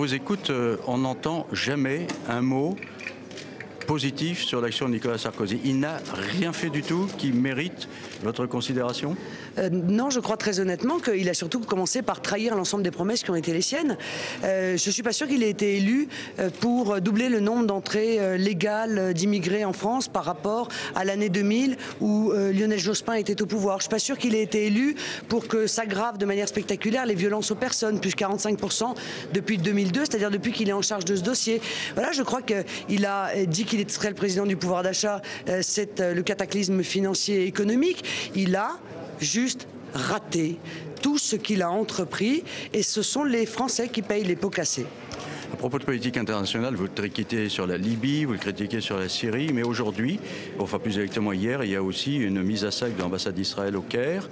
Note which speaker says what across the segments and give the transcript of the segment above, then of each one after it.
Speaker 1: vous écoute, on n'entend jamais un mot positif sur l'action de Nicolas Sarkozy. Il n'a rien fait du tout qui mérite votre considération?
Speaker 2: Non, je crois très honnêtement qu'il a surtout commencé par trahir l'ensemble des promesses qui ont été les siennes. Je ne suis pas sûr qu'il ait été élu pour doubler le nombre d'entrées légales d'immigrés en France par rapport à l'année 2000 où Lionel Jospin était au pouvoir. Je ne suis pas sûr qu'il ait été élu pour que s'aggravent de manière spectaculaire les violences aux personnes, plus 45% depuis 2002, c'est-à-dire depuis qu'il est en charge de ce dossier. Voilà, je crois qu'il a dit qu'il serait le président du pouvoir d'achat, c'est le cataclysme financier et économique. Il a juste raté tout ce qu'il a entrepris et ce sont les Français qui payent les pots cassés.
Speaker 1: À propos de politique internationale, vous le critiquez sur la Libye, vous le critiquez sur la Syrie, mais aujourd'hui, enfin plus exactement hier, il y a aussi une mise à sac de l'ambassade d'Israël au Caire.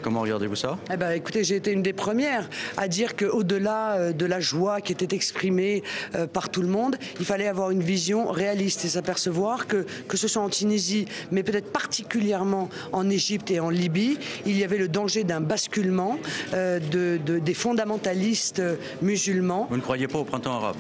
Speaker 1: Comment regardez-vous ça?
Speaker 2: Eh ben, écoutez, j'ai été une des premières à dire qu'au-delà de la joie qui était exprimée par tout le monde, il fallait avoir une vision réaliste et s'apercevoir que ce soit en Tunisie, mais peut-être particulièrement en Égypte et en Libye, il y avait le danger d'un basculement des fondamentalistes musulmans.
Speaker 1: Vous ne croyez pas au printemps arabe?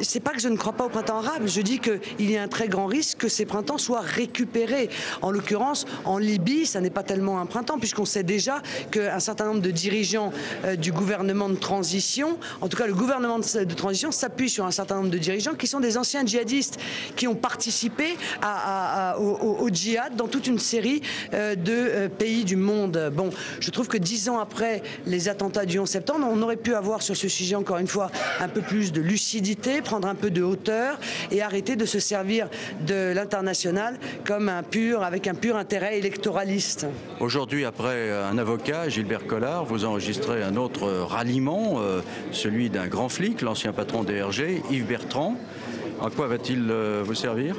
Speaker 2: C'est pas que je ne crois pas au printemps arabe, je dis qu'il y a un très grand risque que ces printemps soient récupérés. En l'occurrence, en Libye, ça n'est pas tellement un printemps, puisqu'on sait déjà qu'un certain nombre de dirigeants du gouvernement de transition, en tout cas le gouvernement de transition s'appuie sur un certain nombre de dirigeants qui sont des anciens djihadistes, qui ont participé au djihad dans toute une série de pays du monde. Bon, je trouve que 10 ans après les attentats du 11 septembre, on aurait pu avoir sur ce sujet, encore une fois, un peu plus de lucidité, prendre un peu de hauteur et arrêter de se servir de l'international comme avec un pur intérêt électoraliste.
Speaker 1: Aujourd'hui, après un avocat, Gilbert Collard, vous enregistrez un autre ralliement, celui d'un grand flic, l'ancien patron des RG, Yves Bertrand. À quoi va-t-il vous servir?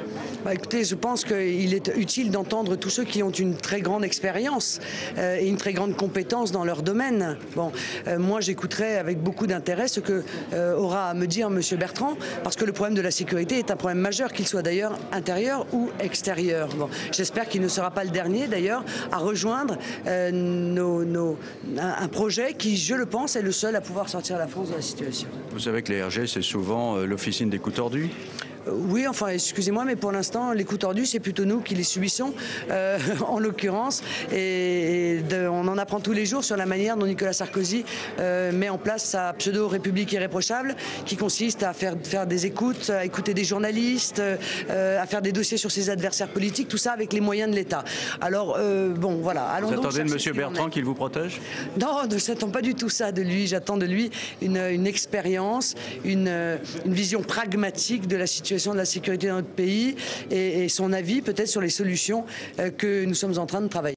Speaker 2: Écoutez, je pense qu'il est utile d'entendre tous ceux qui ont une très grande expérience et une très grande compétence dans leur domaine. Bon, moi j'écouterai avec beaucoup d'intérêt ce que aura à me dire M. Bertrand, parce que le problème de la sécurité est un problème majeur, qu'il soit d'ailleurs intérieur ou extérieur. Bon, j'espère qu'il ne sera pas le dernier d'ailleurs à rejoindre un projet qui, je le pense, est le seul à pouvoir sortir la France de la situation.
Speaker 1: Vous savez que les RG, c'est souvent l'officine des coups tordus.
Speaker 2: Oui, enfin, excusez-moi, mais pour l'instant, les coups tordus, c'est plutôt nous qui les subissons, en l'occurrence. On en apprend tous les jours sur la manière dont Nicolas Sarkozy met en place sa pseudo-république irréprochable, qui consiste à faire des écoutes, à écouter des journalistes, à faire des dossiers sur ses adversaires politiques, tout ça avec les moyens de l'État. Alors, bon, voilà. Allons
Speaker 1: vous
Speaker 2: donc
Speaker 1: attendez de M. Bertrand qu'il vous protège?
Speaker 2: Non, je n'attends pas du tout ça de lui. J'attends de lui une expérience, une vision pragmatique de la situation de la sécurité dans notre pays et son avis peut-être sur les solutions que nous sommes en train de travailler.